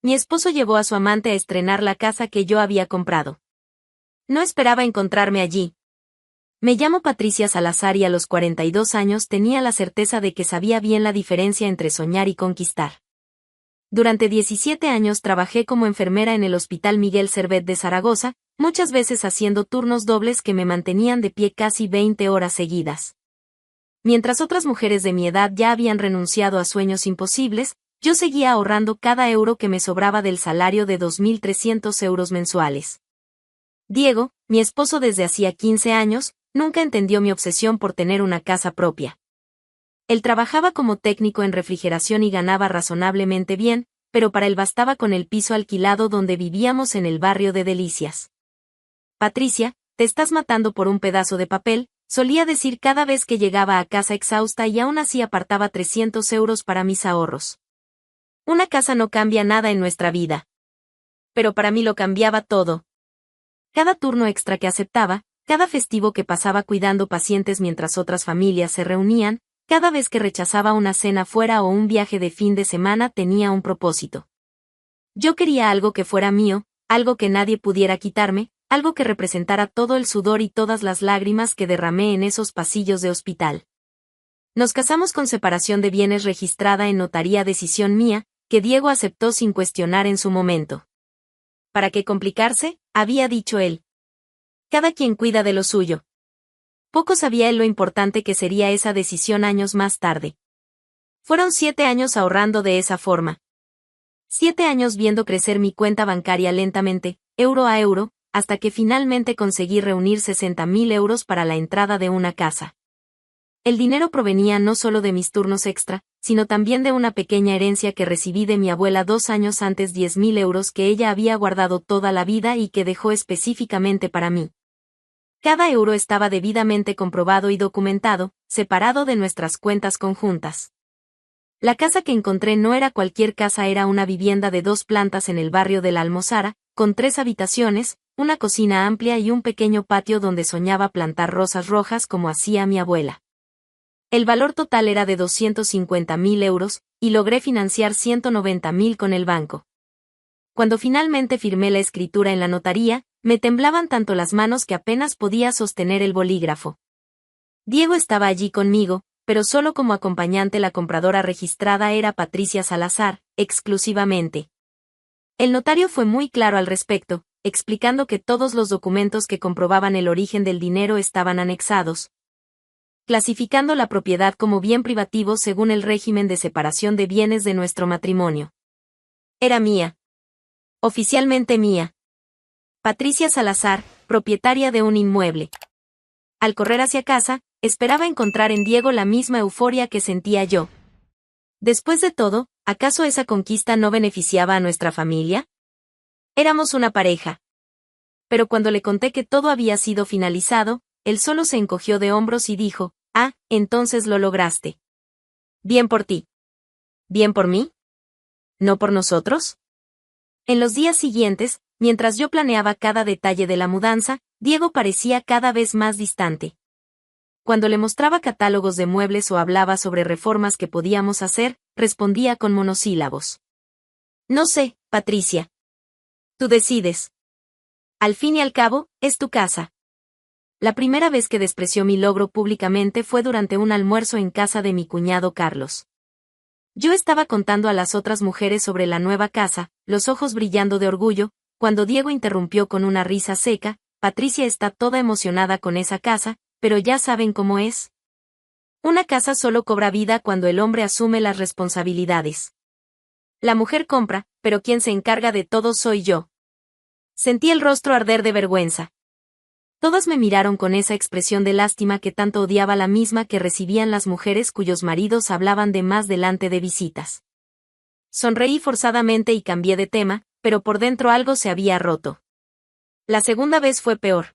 mi esposo llevó a su amante a estrenar la casa que yo había comprado. No esperaba encontrarme allí. Me llamo Patricia Salazar y a los 42 años tenía la certeza de que sabía bien la diferencia entre soñar y conquistar. Durante 17 años trabajé como enfermera en el Hospital Miguel Servet de Zaragoza, muchas veces haciendo turnos dobles que me mantenían de pie casi 20 horas seguidas. Mientras otras mujeres de mi edad ya habían renunciado a sueños imposibles, yo seguía ahorrando cada euro que me sobraba del salario de 2.300 euros mensuales. Diego, mi esposo desde hacía 15 años, nunca entendió mi obsesión por tener una casa propia. Él trabajaba como técnico en refrigeración y ganaba razonablemente bien, pero para él bastaba con el piso alquilado donde vivíamos en el barrio de Delicias. Patricia, te estás matando por un pedazo de papel, solía decir cada vez que llegaba a casa exhausta y aún así apartaba 300 euros para mis ahorros. Una casa no cambia nada en nuestra vida. Pero para mí lo cambiaba todo. Cada turno extra que aceptaba, cada festivo que pasaba cuidando pacientes mientras otras familias se reunían, cada vez que rechazaba una cena fuera o un viaje de fin de semana tenía un propósito. Yo quería algo que fuera mío, algo que nadie pudiera quitarme, algo que representara todo el sudor y todas las lágrimas que derramé en esos pasillos de hospital. Nos casamos con separación de bienes registrada en notaría, decisión mía, que Diego aceptó sin cuestionar en su momento. ¿Para qué complicarse?, había dicho él. Cada quien cuida de lo suyo. Poco sabía él lo importante que sería esa decisión años más tarde. Fueron 7 años ahorrando de esa forma. 7 años viendo crecer mi cuenta bancaria lentamente, euro a euro, hasta que finalmente conseguí reunir 60.000 euros para la entrada de una casa. El dinero provenía no solo de mis turnos extra, sino también de una pequeña herencia que recibí de mi abuela 2 años antes, 10.000 euros que ella había guardado toda la vida y que dejó específicamente para mí. Cada euro estaba debidamente comprobado y documentado, separado de nuestras cuentas conjuntas. La casa que encontré no era cualquier casa, era una vivienda de 2 plantas en el barrio de la Almozara, con 3 habitaciones, una cocina amplia y un pequeño patio donde soñaba plantar rosas rojas como hacía mi abuela. El valor total era de 250.000 euros, y logré financiar 190.000 con el banco. Cuando finalmente firmé la escritura en la notaría, me temblaban tanto las manos que apenas podía sostener el bolígrafo. Diego estaba allí conmigo, pero solo como acompañante. La compradora registrada era Patricia Salazar, exclusivamente. El notario fue muy claro al respecto, explicando que todos los documentos que comprobaban el origen del dinero estaban anexados, clasificando la propiedad como bien privativo según el régimen de separación de bienes de nuestro matrimonio. Era mía. Oficialmente mía. Patricia Salazar, propietaria de un inmueble. Al correr hacia casa, esperaba encontrar en Diego la misma euforia que sentía yo. Después de todo, ¿acaso esa conquista no beneficiaba a nuestra familia? Éramos una pareja. Pero cuando le conté que todo había sido finalizado, él solo se encogió de hombros y dijo: «Ah, entonces lo lograste. Bien por ti. ¿Bien por mí? ¿No por nosotros?». En los días siguientes, mientras yo planeaba cada detalle de la mudanza, Diego parecía cada vez más distante. Cuando le mostraba catálogos de muebles o hablaba sobre reformas que podíamos hacer, respondía con monosílabos. «No sé, Patricia. Tú decides. Al fin y al cabo, es tu casa». La primera vez que despreció mi logro públicamente fue durante un almuerzo en casa de mi cuñado Carlos. Yo estaba contando a las otras mujeres sobre la nueva casa, los ojos brillando de orgullo, cuando Diego interrumpió con una risa seca: «Patricia está toda emocionada con esa casa, pero ya saben cómo es. Una casa solo cobra vida cuando el hombre asume las responsabilidades. La mujer compra, pero quien se encarga de todo soy yo». Sentí el rostro arder de vergüenza. Todas me miraron con esa expresión de lástima que tanto odiaba, la misma que recibían las mujeres cuyos maridos hablaban de más delante de visitas. Sonreí forzadamente y cambié de tema, pero por dentro algo se había roto. La segunda vez fue peor.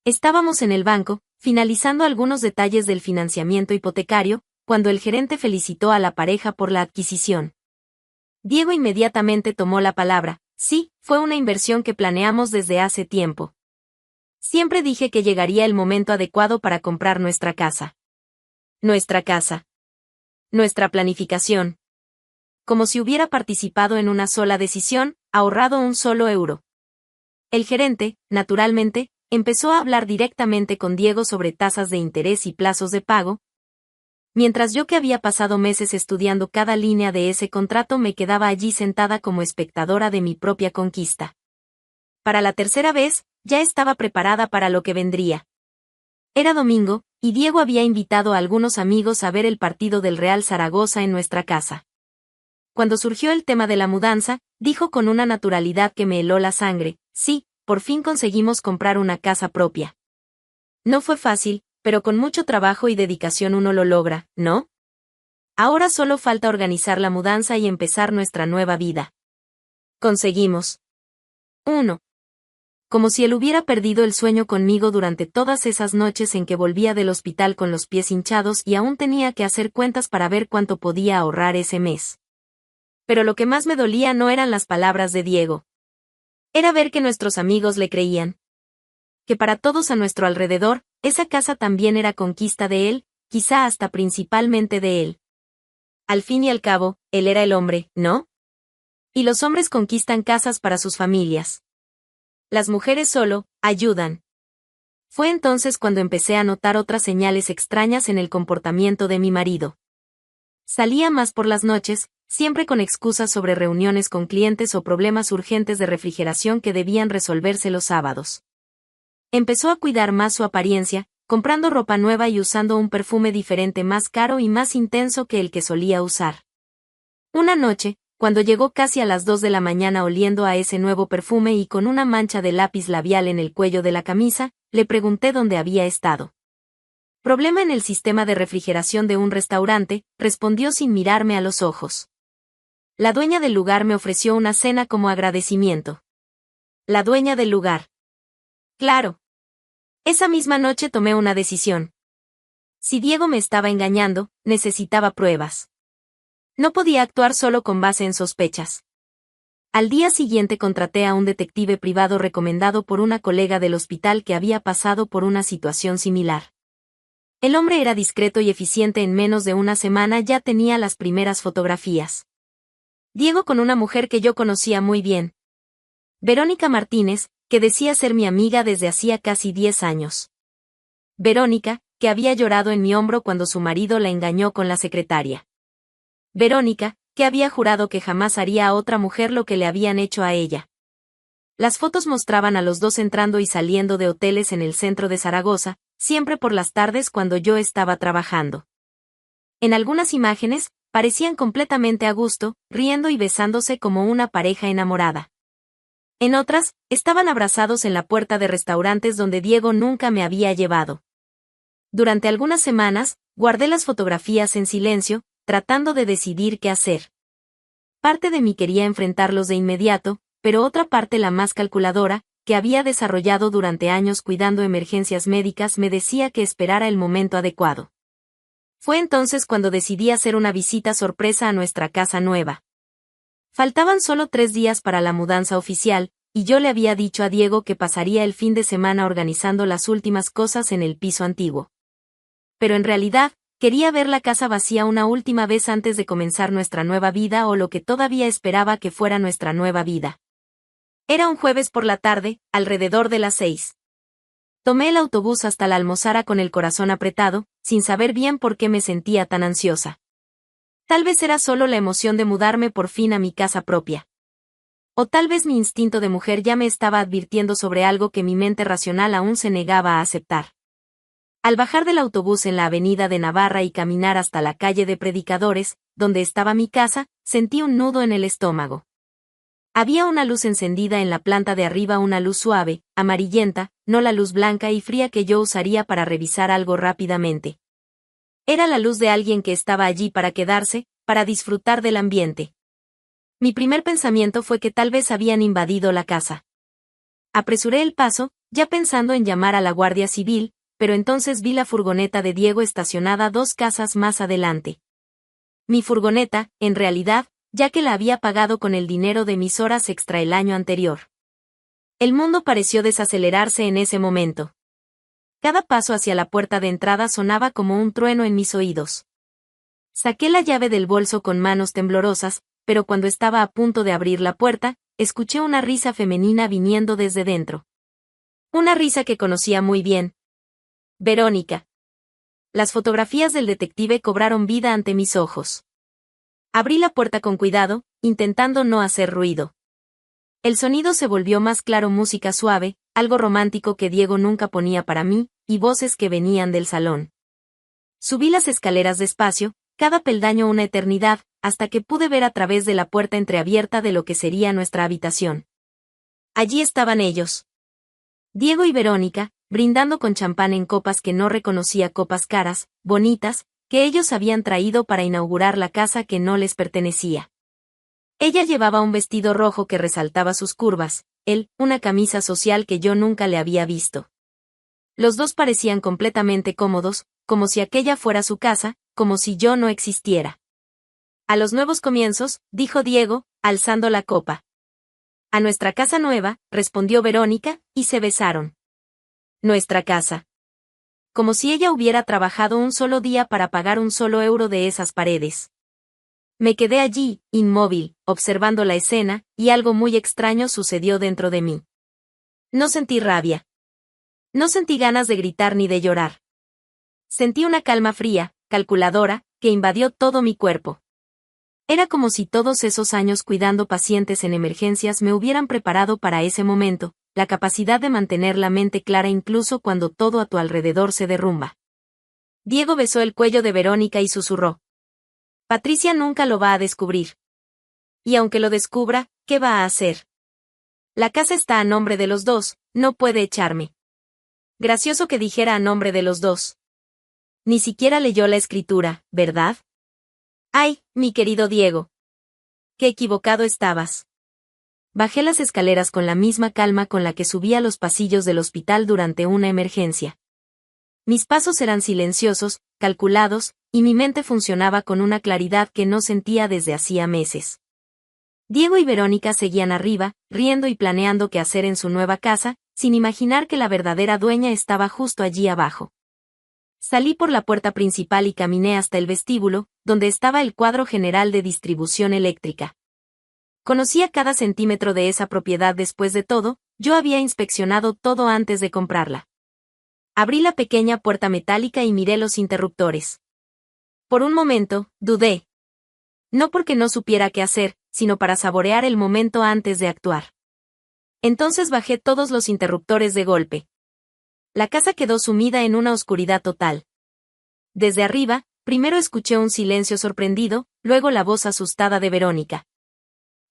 Estábamos en el banco, finalizando algunos detalles del financiamiento hipotecario, cuando el gerente felicitó a la pareja por la adquisición. Diego inmediatamente tomó la palabra: «Sí, fue una inversión que planeamos desde hace tiempo. Siempre dije que llegaría el momento adecuado para comprar nuestra casa. Nuestra casa. Nuestra planificación. como si hubiera participado en una sola decisión, ahorrado un solo euro. El gerente, naturalmente, empezó a hablar directamente con Diego sobre tasas de interés y plazos de pago, mientras yo, que había pasado meses estudiando cada línea de ese contrato, me quedaba allí sentada como espectadora de mi propia conquista. Para la tercera vez, ya estaba preparada para lo que vendría. Era domingo, y Diego había invitado a algunos amigos a ver el partido del Real Zaragoza en nuestra casa. Cuando surgió el tema de la mudanza, dijo con una naturalidad que me heló la sangre: sí, por fin conseguimos comprar una casa propia. No fue fácil, pero con mucho trabajo y dedicación uno lo logra, ¿no? Ahora solo falta organizar la mudanza y empezar nuestra nueva vida. Conseguimos. 1. Como si él hubiera perdido el sueño conmigo durante todas esas noches en que volvía del hospital con los pies hinchados y aún tenía que hacer cuentas para ver cuánto podía ahorrar ese mes. Pero lo que más me dolía no eran las palabras de Diego. Era ver que nuestros amigos le creían. Que para todos a nuestro alrededor, esa casa también era conquista de él, quizá hasta principalmente de él. Al fin y al cabo, él era el hombre, ¿no? Y los hombres conquistan casas para sus familias. Las mujeres solo ayudan. Fue entonces cuando empecé a notar otras señales extrañas en el comportamiento de mi marido. Salía más por las noches, siempre con excusas sobre reuniones con clientes o problemas urgentes de refrigeración que debían resolverse los sábados. Empezó a cuidar más su apariencia, comprando ropa nueva y usando un perfume diferente, más caro y más intenso que el que solía usar. Una noche, cuando llegó casi a las 2 de la mañana oliendo a ese nuevo perfume y con una mancha de lápiz labial en el cuello de la camisa, le pregunté dónde había estado. Problema en el sistema de refrigeración de un restaurante, respondió sin mirarme a los ojos. La dueña del lugar me ofreció una cena como agradecimiento. La dueña del lugar. Claro. Esa misma noche tomé una decisión. Si Diego me estaba engañando, necesitaba pruebas. No podía actuar solo con base en sospechas. Al día siguiente contraté a un detective privado recomendado por una colega del hospital que había pasado por una situación similar. El hombre era discreto y eficiente. En menos de una semana ya tenía las primeras fotografías. Diego con una mujer que yo conocía muy bien. Verónica Martínez, que decía ser mi amiga desde hacía casi 10 años. Verónica, que había llorado en mi hombro cuando su marido la engañó con la secretaria. Verónica, que había jurado que jamás haría a otra mujer lo que le habían hecho a ella. Las fotos mostraban a los dos entrando y saliendo de hoteles en el centro de Zaragoza, siempre por las tardes cuando yo estaba trabajando. En algunas imágenes, parecían completamente a gusto, riendo y besándose como una pareja enamorada. En otras, estaban abrazados en la puerta de restaurantes donde Diego nunca me había llevado. Durante algunas semanas, guardé las fotografías en silencio, tratando de decidir qué hacer. Parte de mí quería enfrentarlos de inmediato, pero otra parte, la más calculadora, que había desarrollado durante años cuidando emergencias médicas, me decía que esperara el momento adecuado. Fue entonces cuando decidí hacer una visita sorpresa a nuestra casa nueva. Faltaban solo 3 días para la mudanza oficial, y yo le había dicho a Diego que pasaría el fin de semana organizando las últimas cosas en el piso antiguo. Pero en realidad, quería ver la casa vacía una última vez antes de comenzar nuestra nueva vida, o lo que todavía esperaba que fuera nuestra nueva vida. Era un jueves por la tarde, alrededor de las 6. Tomé el autobús hasta la Almozara con el corazón apretado, sin saber bien por qué me sentía tan ansiosa. Tal vez era solo la emoción de mudarme por fin a mi casa propia. O tal vez mi instinto de mujer ya me estaba advirtiendo sobre algo que mi mente racional aún se negaba a aceptar. Al bajar del autobús en la avenida de Navarra y caminar hasta la calle de Predicadores, donde estaba mi casa, sentí un nudo en el estómago. Había una luz encendida en la planta de arriba, una luz suave, amarillenta, no la luz blanca y fría que yo usaría para revisar algo rápidamente. Era la luz de alguien que estaba allí para quedarse, para disfrutar del ambiente. Mi primer pensamiento fue que tal vez habían invadido la casa. Apresuré el paso, ya pensando en llamar a la Guardia Civil, pero entonces vi la furgoneta de Diego estacionada 2 casas más adelante. Mi furgoneta, en realidad, ya que la había pagado con el dinero de mis horas extra el año anterior. El mundo pareció desacelerarse en ese momento. Cada paso hacia la puerta de entrada sonaba como un trueno en mis oídos. Saqué la llave del bolso con manos temblorosas, pero cuando estaba a punto de abrir la puerta, escuché una risa femenina viniendo desde dentro. Una risa que conocía muy bien. Verónica. Las fotografías del detective cobraron vida ante mis ojos. Abrí la puerta con cuidado, intentando no hacer ruido. El sonido se volvió más claro, música suave, algo romántico que Diego nunca ponía para mí, y voces que venían del salón. Subí las escaleras despacio, cada peldaño una eternidad, hasta que pude ver a través de la puerta entreabierta de lo que sería nuestra habitación. Allí estaban ellos. Diego y Verónica, brindando con champán en copas que no reconocía, copas caras, bonitas, que ellos habían traído para inaugurar la casa que no les pertenecía. Ella llevaba un vestido rojo que resaltaba sus curvas, él, una camisa social que yo nunca le había visto. Los dos parecían completamente cómodos, como si aquella fuera su casa, como si yo no existiera. A los nuevos comienzos, dijo Diego, alzando la copa. A nuestra casa nueva, respondió Verónica, y se besaron. Nuestra casa. Como si ella hubiera trabajado un solo día para pagar un solo euro de esas paredes. Me quedé allí, inmóvil, observando la escena, y algo muy extraño sucedió dentro de mí. No sentí rabia. No sentí ganas de gritar ni de llorar. Sentí una calma fría, calculadora, que invadió todo mi cuerpo. Era como si todos esos años cuidando pacientes en emergencias me hubieran preparado para ese momento, la capacidad de mantener la mente clara incluso cuando todo a tu alrededor se derrumba. Diego besó el cuello de Verónica y susurró. Patricia nunca lo va a descubrir. Y aunque lo descubra, ¿qué va a hacer? La casa está a nombre de los dos, no puede echarme. Gracioso que dijera a nombre de los dos. Ni siquiera leyó la escritura, ¿verdad? Ay, mi querido Diego. Qué equivocado estabas. Bajé las escaleras con la misma calma con la que subía los pasillos del hospital durante una emergencia. Mis pasos eran silenciosos, calculados, y mi mente funcionaba con una claridad que no sentía desde hacía meses. Diego y Verónica seguían arriba, riendo y planeando qué hacer en su nueva casa, sin imaginar que la verdadera dueña estaba justo allí abajo. Salí por la puerta principal y caminé hasta el vestíbulo, donde estaba el cuadro general de distribución eléctrica. Conocía cada centímetro de esa propiedad. Después de todo, yo había inspeccionado todo antes de comprarla. Abrí la pequeña puerta metálica y miré los interruptores. Por un momento, dudé. No porque no supiera qué hacer, sino para saborear el momento antes de actuar. Entonces bajé todos los interruptores de golpe. La casa quedó sumida en una oscuridad total. Desde arriba, primero escuché un silencio sorprendido, luego la voz asustada de Verónica.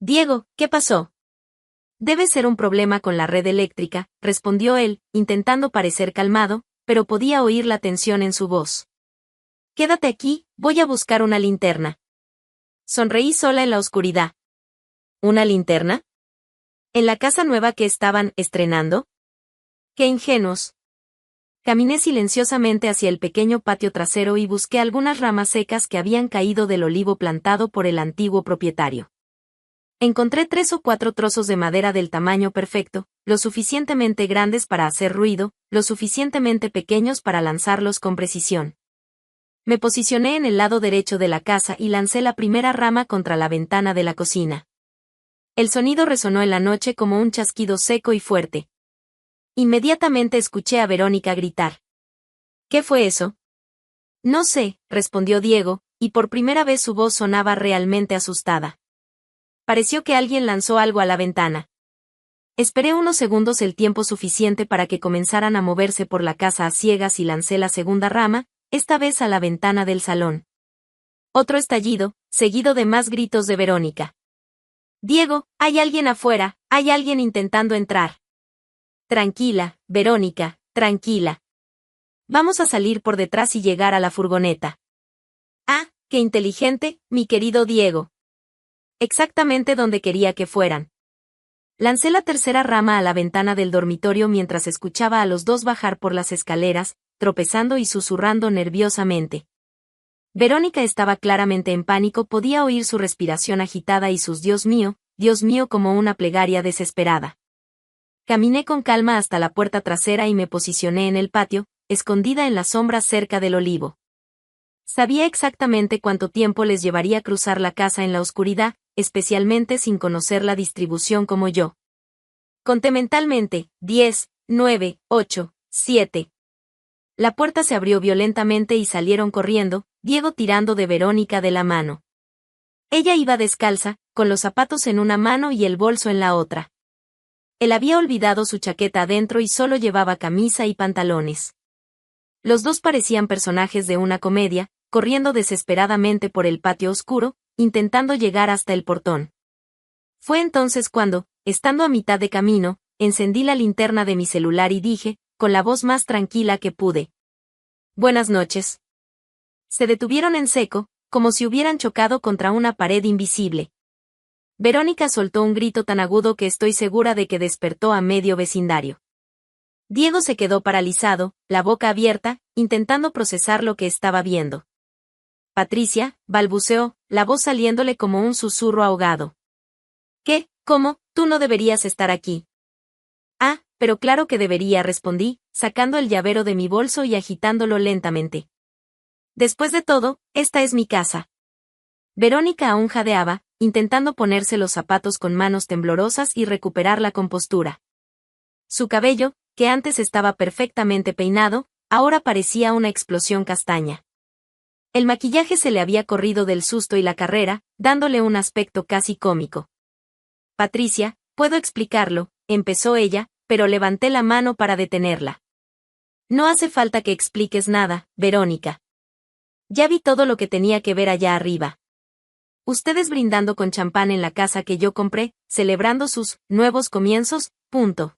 Diego, ¿qué pasó? Debe ser un problema con la red eléctrica, respondió él, intentando parecer calmado, pero podía oír la tensión en su voz. Quédate aquí, voy a buscar una linterna. Sonreí sola en la oscuridad. ¿Una linterna? ¿En la casa nueva que estaban estrenando? ¡Qué ingenuos! Caminé silenciosamente hacia el pequeño patio trasero y busqué algunas ramas secas que habían caído del olivo plantado por el antiguo propietario. Encontré 3 o 4 trozos de madera del tamaño perfecto, lo suficientemente grandes para hacer ruido, lo suficientemente pequeños para lanzarlos con precisión. Me posicioné en el lado derecho de la casa y lancé la primera rama contra la ventana de la cocina. El sonido resonó en la noche como un chasquido seco y fuerte. Inmediatamente escuché a Verónica gritar. ¿Qué fue eso? No sé, respondió Diego, y por primera vez su voz sonaba realmente asustada. Pareció que alguien lanzó algo a la ventana. Esperé unos segundos, el tiempo suficiente para que comenzaran a moverse por la casa a ciegas, y lancé la segunda rama, esta vez a la ventana del salón. Otro estallido, seguido de más gritos de Verónica. Diego, hay alguien afuera, hay alguien intentando entrar. Tranquila, Verónica, tranquila. Vamos a salir por detrás y llegar a la furgoneta. Ah, qué inteligente, mi querido Diego. Exactamente donde quería que fueran. Lancé la tercera rama a la ventana del dormitorio mientras escuchaba a los dos bajar por las escaleras, tropezando y susurrando nerviosamente. Verónica estaba claramente en pánico, podía oír su respiración agitada y sus Dios mío, como una plegaria desesperada. Caminé con calma hasta la puerta trasera y me posicioné en el patio, escondida en la sombra cerca del olivo. Sabía exactamente cuánto tiempo les llevaría cruzar la casa en la oscuridad, especialmente sin conocer la distribución como yo. Conté mentalmente, 10, 9, 8, 7. La puerta se abrió violentamente y salieron corriendo, Diego tirando de Verónica de la mano. Ella iba descalza, con los zapatos en una mano y el bolso en la otra. Él había olvidado su chaqueta adentro y solo llevaba camisa y pantalones. Los dos parecían personajes de una comedia, corriendo desesperadamente por el patio oscuro, intentando llegar hasta el portón. Fue entonces cuando, estando a mitad de camino, encendí la linterna de mi celular y dije, con la voz más tranquila que pude: «Buenas noches». Se detuvieron en seco, como si hubieran chocado contra una pared invisible. Verónica soltó un grito tan agudo que estoy segura de que despertó a medio vecindario. Diego se quedó paralizado, la boca abierta, intentando procesar lo que estaba viendo. «Patricia», balbuceó, la voz saliéndole como un susurro ahogado. «¿Qué? ¿Cómo? Tú no deberías estar aquí». «Ah, pero claro que debería», respondí, sacando el llavero de mi bolso y agitándolo lentamente. «Después de todo, esta es mi casa». Verónica aún jadeaba, intentando ponerse los zapatos con manos temblorosas y recuperar la compostura. Su cabello, que antes estaba perfectamente peinado, ahora parecía una explosión castaña. El maquillaje se le había corrido del susto y la carrera, dándole un aspecto casi cómico. «Patricia, puedo explicarlo», empezó ella, pero levanté la mano para detenerla. «No hace falta que expliques nada, Verónica. Ya vi todo lo que tenía que ver allá arriba. Ustedes brindando con champán en la casa que yo compré, celebrando sus nuevos comienzos, punto».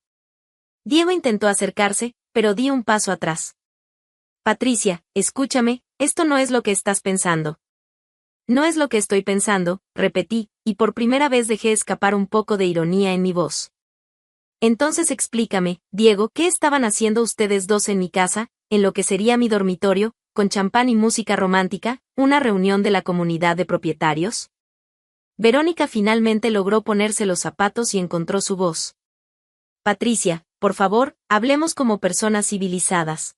Diego intentó acercarse, pero di un paso atrás. «Patricia, escúchame, esto no es lo que estás pensando». «No es lo que estoy pensando», repetí, y por primera vez dejé escapar un poco de ironía en mi voz. «Entonces explícame, Diego, ¿qué estaban haciendo ustedes dos en mi casa, en lo que sería mi dormitorio, con champán y música romántica, una reunión de la comunidad de propietarios?» Verónica finalmente logró ponerse los zapatos y encontró su voz. «Patricia, por favor, hablemos como personas civilizadas».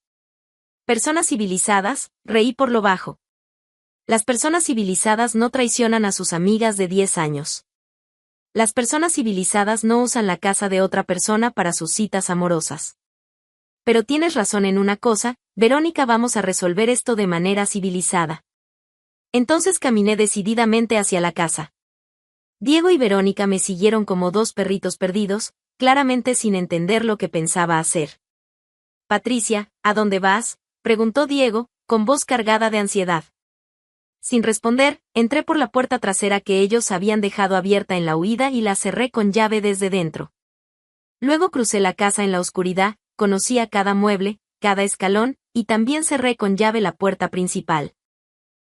«¿Personas civilizadas?», reí por lo bajo. «Las personas civilizadas no traicionan a sus amigas de 10 años. Las personas civilizadas no usan la casa de otra persona para sus citas amorosas. Pero tienes razón en una cosa, Verónica, vamos a resolver esto de manera civilizada». Entonces caminé decididamente hacia la casa. Diego y Verónica me siguieron como dos perritos perdidos, claramente sin entender lo que pensaba hacer. «Patricia, ¿a dónde vas?», preguntó Diego, con voz cargada de ansiedad. Sin responder, entré por la puerta trasera que ellos habían dejado abierta en la huida y la cerré con llave desde dentro. Luego crucé la casa en la oscuridad, conocí a cada mueble, cada escalón, y también cerré con llave la puerta principal.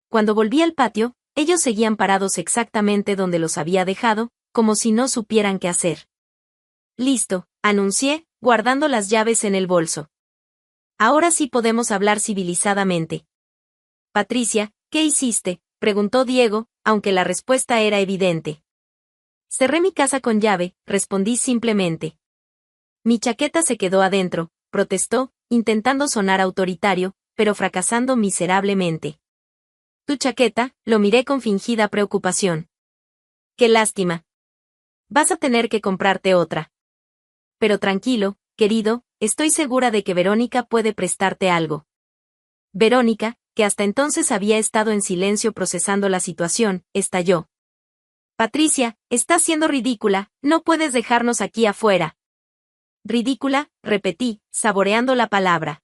Cuando volví al patio, ellos seguían parados exactamente donde los había dejado, como si no supieran qué hacer. «Listo», anuncié, guardando las llaves en el bolso. «Ahora sí podemos hablar civilizadamente». «Patricia, ¿qué hiciste?», preguntó Diego, aunque la respuesta era evidente. «Cerré mi casa con llave», respondí simplemente. «Mi chaqueta se quedó adentro», protestó, intentando sonar autoritario, pero fracasando miserablemente. «¿Tu chaqueta?», lo miré con fingida preocupación. «Qué lástima. Vas a tener que comprarte otra». «Pero tranquilo, querido, estoy segura de que Verónica puede prestarte algo». Verónica, que hasta entonces había estado en silencio procesando la situación, estalló. «Patricia, estás siendo ridícula, no puedes dejarnos aquí afuera». «¿Ridícula?», repetí, saboreando la palabra.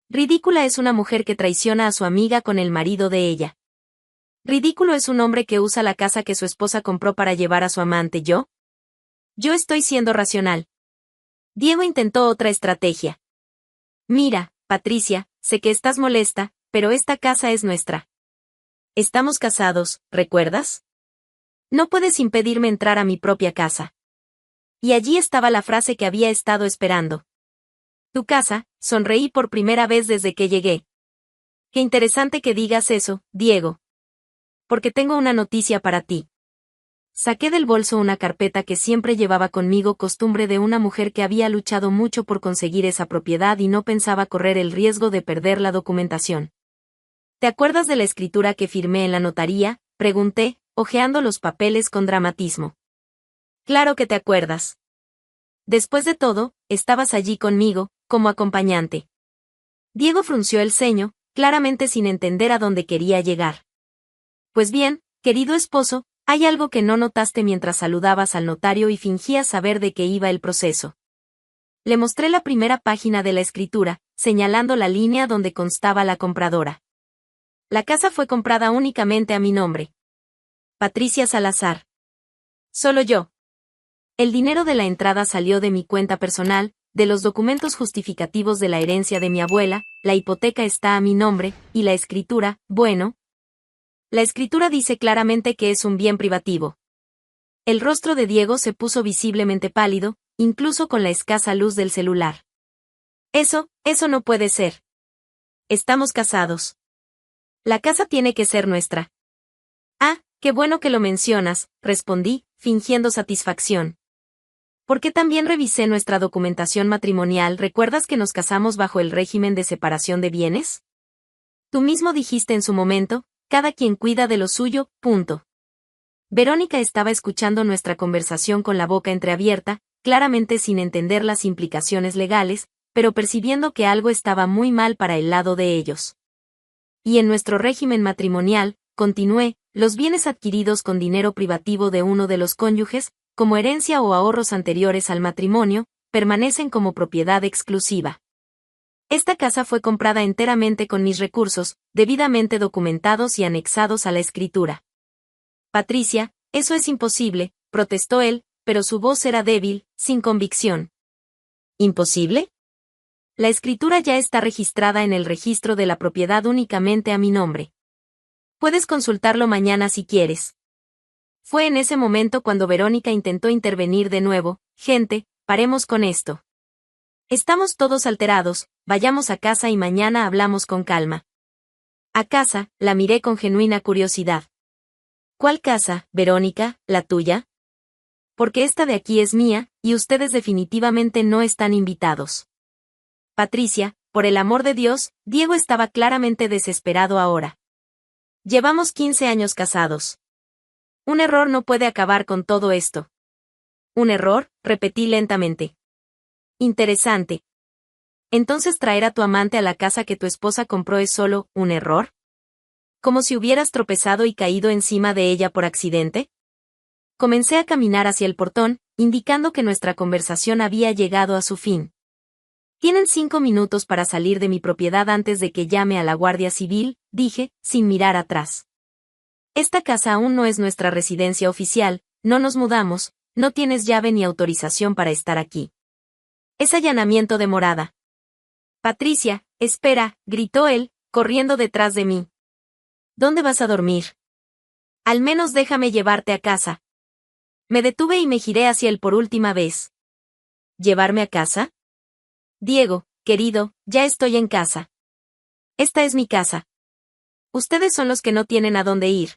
«Ridícula es una mujer que traiciona a su amiga con el marido de ella. Ridículo es un hombre que usa la casa que su esposa compró para llevar a su amante. Yo estoy siendo racional». Diego intentó otra estrategia. «Mira, Patricia, sé que estás molesta, pero esta casa es nuestra. Estamos casados, ¿recuerdas? No puedes impedirme entrar a mi propia casa». Y allí estaba la frase que había estado esperando. «Tu casa», sonreí por primera vez desde que llegué. «Qué interesante que digas eso, Diego. Porque tengo una noticia para ti». Saqué del bolso una carpeta que siempre llevaba conmigo, costumbre de una mujer que había luchado mucho por conseguir esa propiedad y no pensaba correr el riesgo de perder la documentación. «¿Te acuerdas de la escritura que firmé en la notaría?», pregunté, hojeando los papeles con dramatismo. Claro que te acuerdas. Después de todo, estabas allí conmigo, como acompañante. Diego frunció el ceño, claramente sin entender a dónde quería llegar. Pues bien, querido esposo, hay algo que no notaste mientras saludabas al notario y fingías saber de qué iba el proceso. Le mostré la primera página de la escritura, señalando la línea donde constaba la compradora. La casa fue comprada únicamente a mi nombre. Patricia Salazar. Solo yo. El dinero de la entrada salió de mi cuenta personal, de los documentos justificativos de la herencia de mi abuela, la hipoteca está a mi nombre, y la escritura, bueno. La escritura dice claramente que es un bien privativo. El rostro de Diego se puso visiblemente pálido, incluso con la escasa luz del celular. Eso no puede ser. Estamos casados. La casa tiene que ser nuestra. Ah, qué bueno que lo mencionas, respondí, fingiendo satisfacción. Porque también revisé nuestra documentación matrimonial. ¿Recuerdas que nos casamos bajo el régimen de separación de bienes? Tú mismo dijiste en su momento, cada quien cuida de lo suyo, punto. Verónica estaba escuchando nuestra conversación con la boca entreabierta, claramente sin entender las implicaciones legales, pero percibiendo que algo estaba muy mal para el lado de ellos. Y en nuestro régimen matrimonial, continué, los bienes adquiridos con dinero privativo de uno de los cónyuges, como herencia o ahorros anteriores al matrimonio, permanecen como propiedad exclusiva. Esta casa fue comprada enteramente con mis recursos, debidamente documentados y anexados a la escritura. Patricia, eso es imposible, protestó él, pero su voz era débil, sin convicción. ¿Imposible? La escritura ya está registrada en el registro de la propiedad únicamente a mi nombre. Puedes consultarlo mañana si quieres. Fue en ese momento cuando Verónica intentó intervenir de nuevo. Gente, paremos con esto. Estamos todos alterados, vayamos a casa y mañana hablamos con calma. A casa, la miré con genuina curiosidad. ¿Cuál casa, Verónica, la tuya? Porque esta de aquí es mía, y ustedes definitivamente no están invitados. Patricia, por el amor de Dios, Diego estaba claramente desesperado ahora. Llevamos 15 años casados. Un error no puede acabar con todo esto. ¿Un error?, repetí lentamente. Interesante. ¿Entonces traer a tu amante a la casa que tu esposa compró es solo un error? ¿Como si hubieras tropezado y caído encima de ella por accidente? Comencé a caminar hacia el portón, indicando que nuestra conversación había llegado a su fin. Tienen 5 minutos para salir de mi propiedad antes de que llame a la Guardia Civil, dije, sin mirar atrás. Esta casa aún no es nuestra residencia oficial, no nos mudamos, no tienes llave ni autorización para estar aquí. Es allanamiento de morada. Patricia, espera, gritó él, corriendo detrás de mí. ¿Dónde vas a dormir? Al menos déjame llevarte a casa. Me detuve y me giré hacia él por última vez. ¿Llevarme a casa? Diego, querido, ya estoy en casa. Esta es mi casa. Ustedes son los que no tienen a dónde ir.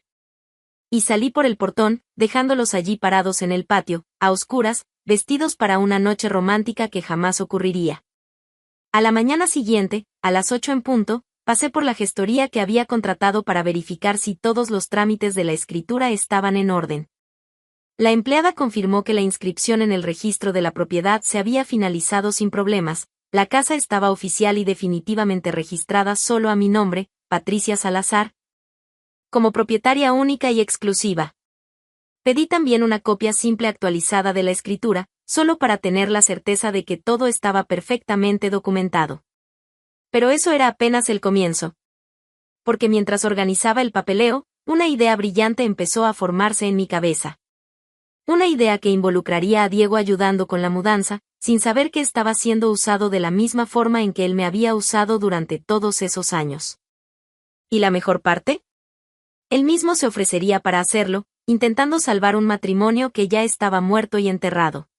Y salí por el portón, dejándolos allí parados en el patio, a oscuras, vestidos para una noche romántica que jamás ocurriría. A la mañana siguiente, a las 8 en punto, pasé por la gestoría que había contratado para verificar si todos los trámites de la escritura estaban en orden. La empleada confirmó que la inscripción en el registro de la propiedad se había finalizado sin problemas, la casa estaba oficial y definitivamente registrada solo a mi nombre, Patricia Salazar, como propietaria única y exclusiva. Pedí también una copia simple actualizada de la escritura, solo para tener la certeza de que todo estaba perfectamente documentado. Pero eso era apenas el comienzo. Porque mientras organizaba el papeleo, una idea brillante empezó a formarse en mi cabeza. Una idea que involucraría a Diego ayudando con la mudanza, sin saber que estaba siendo usado de la misma forma en que él me había usado durante todos esos años. ¿Y la mejor parte? Él mismo se ofrecería para hacerlo, intentando salvar un matrimonio que ya estaba muerto y enterrado.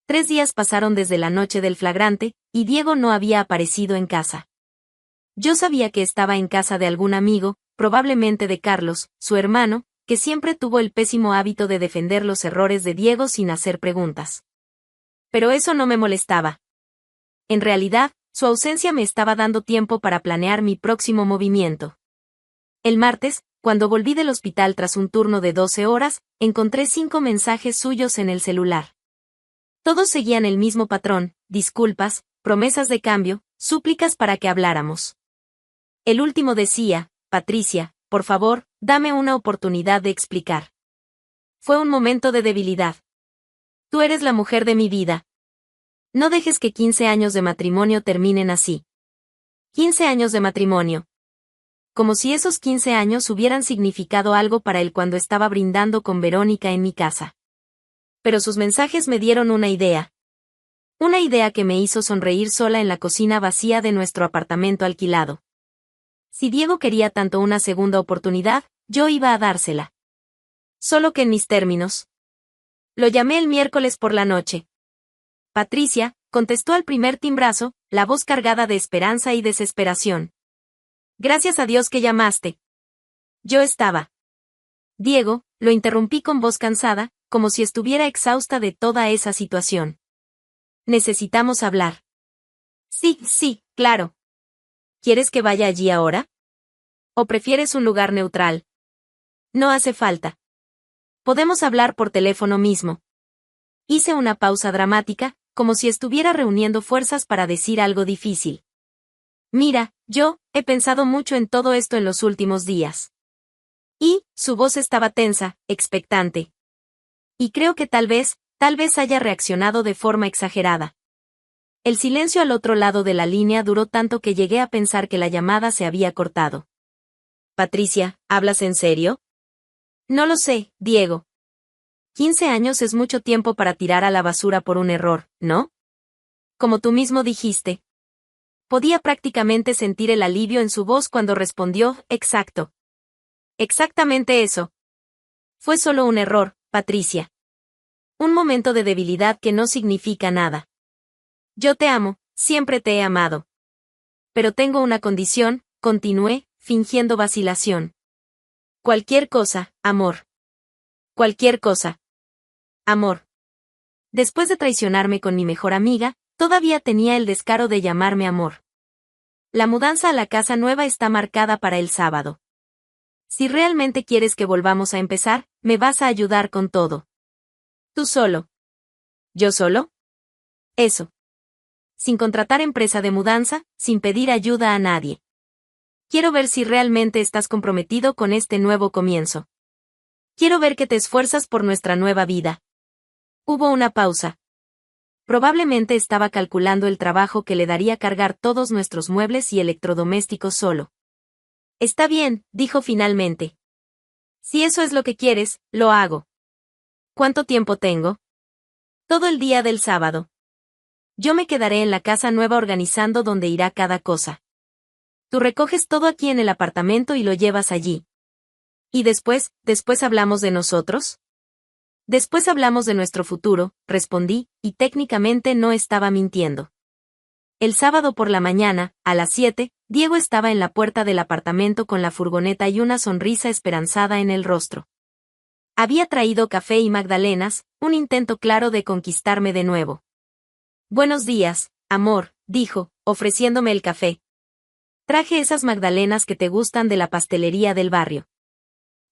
3 días pasaron desde la noche del flagrante, y Diego no había aparecido en casa. Yo sabía que estaba en casa de algún amigo, probablemente de Carlos, su hermano, que siempre tuvo el pésimo hábito de defender los errores de Diego sin hacer preguntas. Pero eso no me molestaba. En realidad, su ausencia me estaba dando tiempo para planear mi próximo movimiento. El martes, cuando volví del hospital tras un turno de 12 horas, encontré 5 mensajes suyos en el celular. Todos seguían el mismo patrón: disculpas, promesas de cambio, súplicas para que habláramos. El último decía: Patricia, por favor, dame una oportunidad de explicar. Fue un momento de debilidad. Tú eres la mujer de mi vida. No dejes que 15 años de matrimonio terminen así. 15 años de matrimonio. Como si esos 15 años hubieran significado algo para él cuando estaba brindando con Verónica en mi casa. Pero sus mensajes me dieron una idea. Una idea que me hizo sonreír sola en la cocina vacía de nuestro apartamento alquilado. Si Diego quería tanto una segunda oportunidad, yo iba a dársela. Solo que en mis términos. Lo llamé el miércoles por la noche. Patricia, contestó al primer timbrazo, la voz cargada de esperanza y desesperación. Gracias a Dios que llamaste. Yo estaba. Diego, lo interrumpí con voz cansada, como si estuviera exhausta de toda esa situación. Necesitamos hablar. Sí, claro. ¿Quieres que vaya allí ahora? ¿O prefieres un lugar neutral? No hace falta. Podemos hablar por teléfono mismo. Hice una pausa dramática, como si estuviera reuniendo fuerzas para decir algo difícil. Mira, yo he pensado mucho en todo esto en los últimos días. Y su voz estaba tensa, expectante. Y creo que tal vez haya reaccionado de forma exagerada. El silencio al otro lado de la línea duró tanto que llegué a pensar que la llamada se había cortado. Patricia, ¿hablas en serio? No lo sé, Diego. 15 años es mucho tiempo para tirar a la basura por un error, ¿no? Como tú mismo dijiste. Podía prácticamente sentir el alivio en su voz cuando respondió: exacto. Exactamente eso. Fue solo un error, Patricia. Un momento de debilidad que no significa nada. Yo te amo, siempre te he amado. Pero tengo una condición, continué, fingiendo vacilación. Cualquier cosa, amor. Cualquier cosa. Amor. Después de traicionarme con mi mejor amiga, todavía tenía el descaro de llamarme amor. La mudanza a la casa nueva está marcada para el sábado. Si realmente quieres que volvamos a empezar, me vas a ayudar con todo. ¿Tú solo? ¿Yo solo? Eso. Sin contratar empresa de mudanza, sin pedir ayuda a nadie. Quiero ver si realmente estás comprometido con este nuevo comienzo. Quiero ver que te esfuerzas por nuestra nueva vida. Hubo una pausa. Probablemente estaba calculando el trabajo que le daría cargar todos nuestros muebles y electrodomésticos solo. Está bien, dijo finalmente. Si eso es lo que quieres, lo hago. ¿Cuánto tiempo tengo? Todo el día del sábado. Yo me quedaré en la casa nueva organizando dónde irá cada cosa. Tú recoges todo aquí en el apartamento y lo llevas allí. ¿Y después hablamos de nosotros? Después hablamos de nuestro futuro, respondí, y técnicamente no estaba mintiendo. El sábado por la mañana, a las 7, Diego estaba en la puerta del apartamento con la furgoneta y una sonrisa esperanzada en el rostro. Había traído café y magdalenas, un intento claro de conquistarme de nuevo. Buenos días, amor, dijo, ofreciéndome el café. Traje esas magdalenas que te gustan de la pastelería del barrio.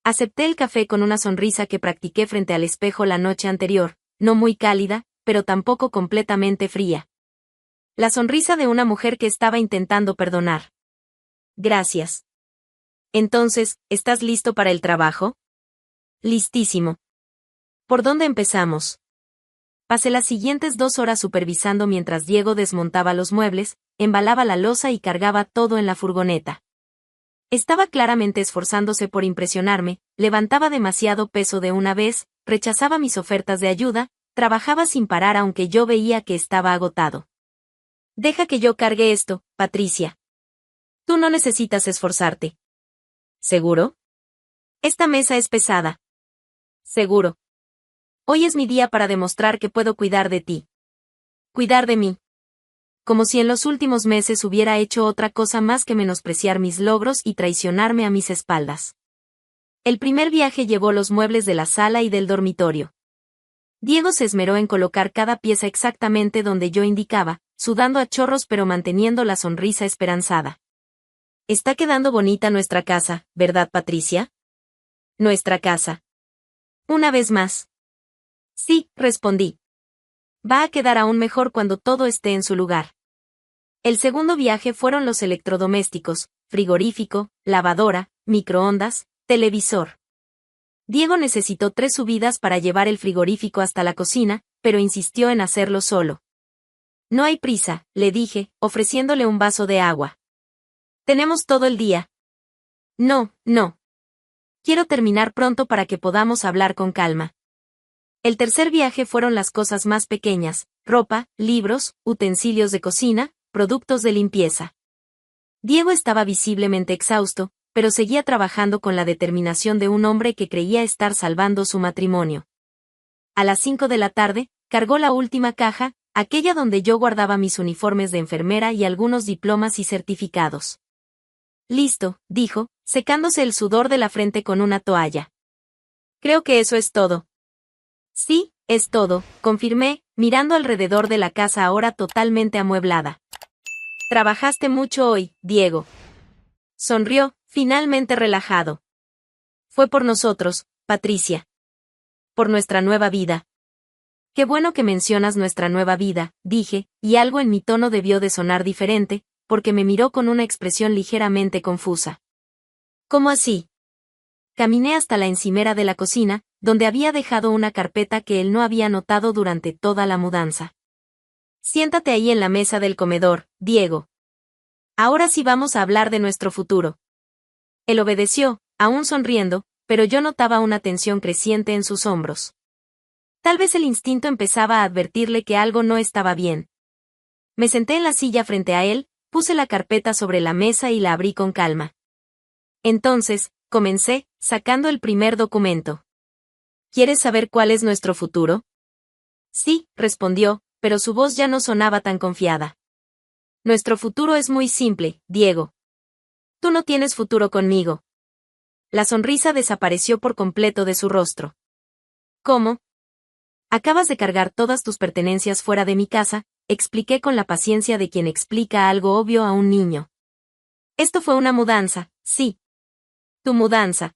Acepté el café con una sonrisa que practiqué frente al espejo la noche anterior, no muy cálida, pero tampoco completamente fría. La sonrisa de una mujer que estaba intentando perdonar. Gracias. Entonces, ¿estás listo para el trabajo? Listísimo. ¿Por dónde empezamos? Pasé las siguientes 2 horas supervisando mientras Diego desmontaba los muebles, embalaba la loza y cargaba todo en la furgoneta. Estaba claramente esforzándose por impresionarme, levantaba demasiado peso de una vez, rechazaba mis ofertas de ayuda, trabajaba sin parar aunque yo veía que estaba agotado. Deja que yo cargue esto, Patricia. Tú no necesitas esforzarte. ¿Seguro? Esta mesa es pesada. Seguro. Hoy es mi día para demostrar que puedo cuidar de ti. Cuidar de mí. Como si en los últimos meses hubiera hecho otra cosa más que menospreciar mis logros y traicionarme a mis espaldas. El primer viaje llevó los muebles de la sala y del dormitorio. Diego se esmeró en colocar cada pieza exactamente donde yo indicaba, sudando a chorros pero manteniendo la sonrisa esperanzada. Está quedando bonita nuestra casa, ¿verdad, Patricia? nuestra casa. Una vez más. Sí, respondí. Va a quedar aún mejor cuando todo esté en su lugar. El segundo viaje fueron los electrodomésticos, frigorífico, lavadora, microondas, televisor. Diego necesitó 3 subidas para llevar el frigorífico hasta la cocina, pero insistió en hacerlo solo. No hay prisa, le dije, ofreciéndole un vaso de agua. Tenemos todo el día. No, no. Quiero terminar pronto para que podamos hablar con calma. El tercer viaje fueron las cosas más pequeñas, ropa, libros, utensilios de cocina, productos de limpieza. Diego estaba visiblemente exhausto, pero seguía trabajando con la determinación de un hombre que creía estar salvando su matrimonio. A las 5 de la tarde, cargó la última caja, aquella donde yo guardaba mis uniformes de enfermera y algunos diplomas y certificados. Listo, dijo, secándose el sudor de la frente con una toalla. Creo que eso es todo. Sí, es todo, confirmé, mirando alrededor de la casa ahora totalmente amueblada. Trabajaste mucho hoy, Diego. Sonrió, finalmente relajado. Fue por nosotros, Patricia. Por nuestra nueva vida. Qué bueno que mencionas nuestra nueva vida, dije, y algo en mi tono debió de sonar diferente, porque me miró con una expresión ligeramente confusa. ¿Cómo así? Caminé hasta la encimera de la cocina, donde había dejado una carpeta que él no había notado durante toda la mudanza. Siéntate ahí en la mesa del comedor, Diego. Ahora sí vamos a hablar de nuestro futuro. Él obedeció, aún sonriendo, pero yo notaba una tensión creciente en sus hombros. Tal vez el instinto empezaba a advertirle que algo no estaba bien. Me senté en la silla frente a él, puse la carpeta sobre la mesa y la abrí con calma. Entonces, comencé, sacando el primer documento. ¿Quieres saber cuál es nuestro futuro? Sí, respondió, pero su voz ya no sonaba tan confiada. Nuestro futuro es muy simple, Diego. Tú no tienes futuro conmigo. La sonrisa desapareció por completo de su rostro. ¿Cómo? Acabas de cargar todas tus pertenencias fuera de mi casa, expliqué con la paciencia de quien explica algo obvio a un niño. Esto fue una mudanza, sí. Tu mudanza.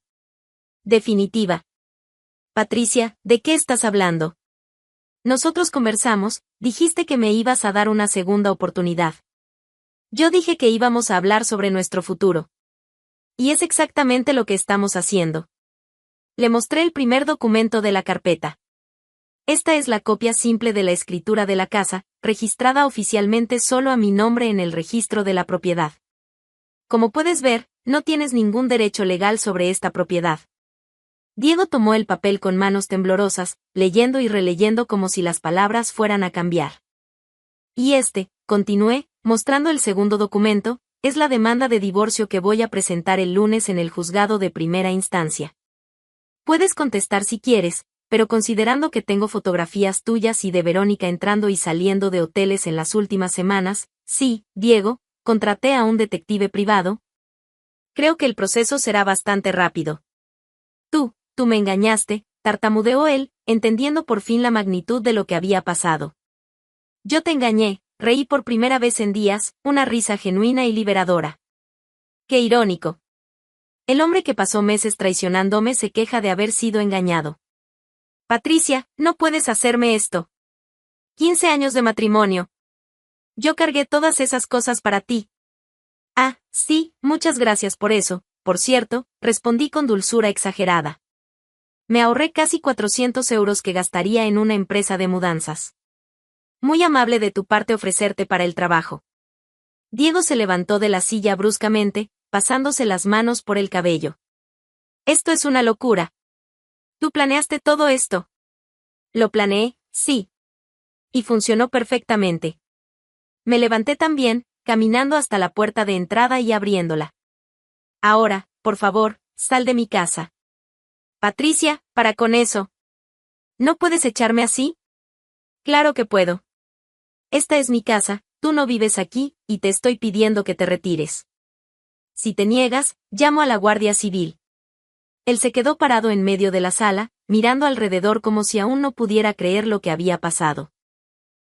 Definitiva. Patricia, ¿de qué estás hablando? Nosotros conversamos, dijiste que me ibas a dar una segunda oportunidad. Yo dije que íbamos a hablar sobre nuestro futuro. Y es exactamente lo que estamos haciendo. Le mostré el primer documento de la carpeta. Esta es la copia simple de la escritura de la casa, registrada oficialmente solo a mi nombre en el registro de la propiedad. Como puedes ver, no tienes ningún derecho legal sobre esta propiedad. Diego tomó el papel con manos temblorosas, leyendo y releyendo como si las palabras fueran a cambiar. Y continué, mostrando el segundo documento, es la demanda de divorcio que voy a presentar el lunes en el juzgado de primera instancia. Puedes contestar si quieres, pero considerando que tengo fotografías tuyas y de Verónica entrando y saliendo de hoteles en las últimas semanas, sí, Diego, contraté a un detective privado. Creo que el proceso será bastante rápido. Tú me engañaste, tartamudeó él, entendiendo por fin la magnitud de lo que había pasado. Yo te engañé, reí por primera vez en días, una risa genuina y liberadora. Qué irónico. El hombre que pasó meses traicionándome se queja de haber sido engañado. Patricia, no puedes hacerme esto. 15 años de matrimonio. Yo cargué todas esas cosas para ti. Ah, sí, muchas gracias por eso, por cierto, respondí con dulzura exagerada. Me ahorré casi 400 euros que gastaría en una empresa de mudanzas. Muy amable de tu parte ofrecerte para el trabajo. Diego se levantó de la silla bruscamente, pasándose las manos por el cabello. Esto es una locura. ¿Tú planeaste todo esto? Lo planeé, sí. Y funcionó perfectamente. Me levanté también, caminando hasta la puerta de entrada y abriéndola. Ahora, por favor, sal de mi casa. Patricia, para con eso. ¿No puedes echarme así? Claro que puedo. Esta es mi casa, tú no vives aquí, y te estoy pidiendo que te retires. Si te niegas, llamo a la Guardia Civil. Él se quedó parado en medio de la sala, mirando alrededor como si aún no pudiera creer lo que había pasado.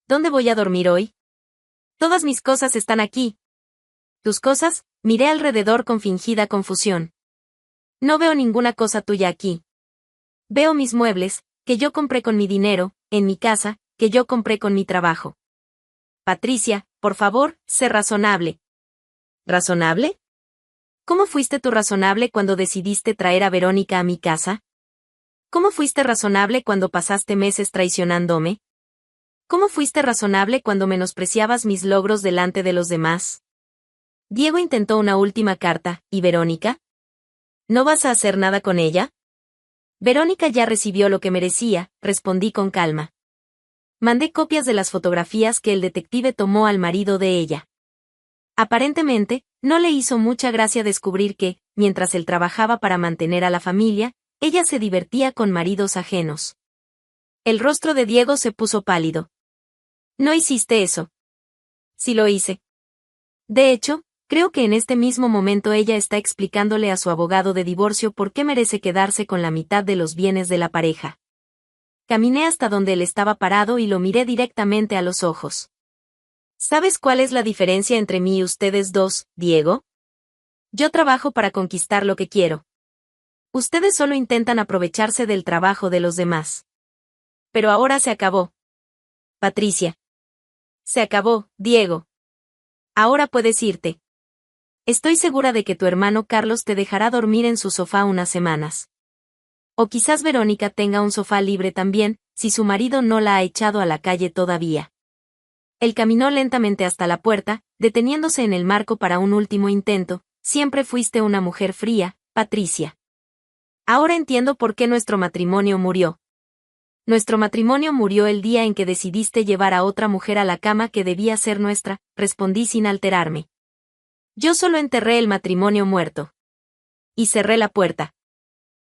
¿Dónde voy a dormir hoy? Todas mis cosas están aquí. ¿Tus cosas? Miré alrededor con fingida confusión. No veo ninguna cosa tuya aquí. Veo mis muebles, que yo compré con mi dinero, en mi casa, que yo compré con mi trabajo. Patricia, por favor, sé razonable. ¿Razonable? ¿Cómo fuiste tú razonable cuando decidiste traer a Verónica a mi casa? ¿Cómo fuiste razonable cuando pasaste meses traicionándome? ¿Cómo fuiste razonable cuando menospreciabas mis logros delante de los demás? Diego intentó una última carta, ¿y Verónica? ¿No vas a hacer nada con ella? Verónica ya recibió lo que merecía, respondí con calma. Mandé copias de las fotografías que el detective tomó al marido de ella. Aparentemente, no le hizo mucha gracia descubrir que, mientras él trabajaba para mantener a la familia, ella se divertía con maridos ajenos. El rostro de Diego se puso pálido. No hiciste eso. Sí lo hice. De hecho, creo que en este mismo momento ella está explicándole a su abogado de divorcio por qué merece quedarse con la mitad de los bienes de la pareja. Caminé hasta donde él estaba parado y lo miré directamente a los ojos. ¿Sabes cuál es la diferencia entre mí y ustedes dos, Diego? Yo trabajo para conquistar lo que quiero. Ustedes solo intentan aprovecharse del trabajo de los demás. Pero ahora se acabó. Patricia. Se acabó, Diego. Ahora puedes irte. Estoy segura de que tu hermano Carlos te dejará dormir en su sofá unas semanas. O quizás Verónica tenga un sofá libre también, si su marido no la ha echado a la calle todavía. Él caminó lentamente hasta la puerta, deteniéndose en el marco para un último intento. Siempre fuiste una mujer fría, Patricia. Ahora entiendo por qué nuestro matrimonio murió. Nuestro matrimonio murió el día en que decidiste llevar a otra mujer a la cama que debía ser nuestra, respondí sin alterarme. Yo solo enterré el matrimonio muerto. Y cerré la puerta.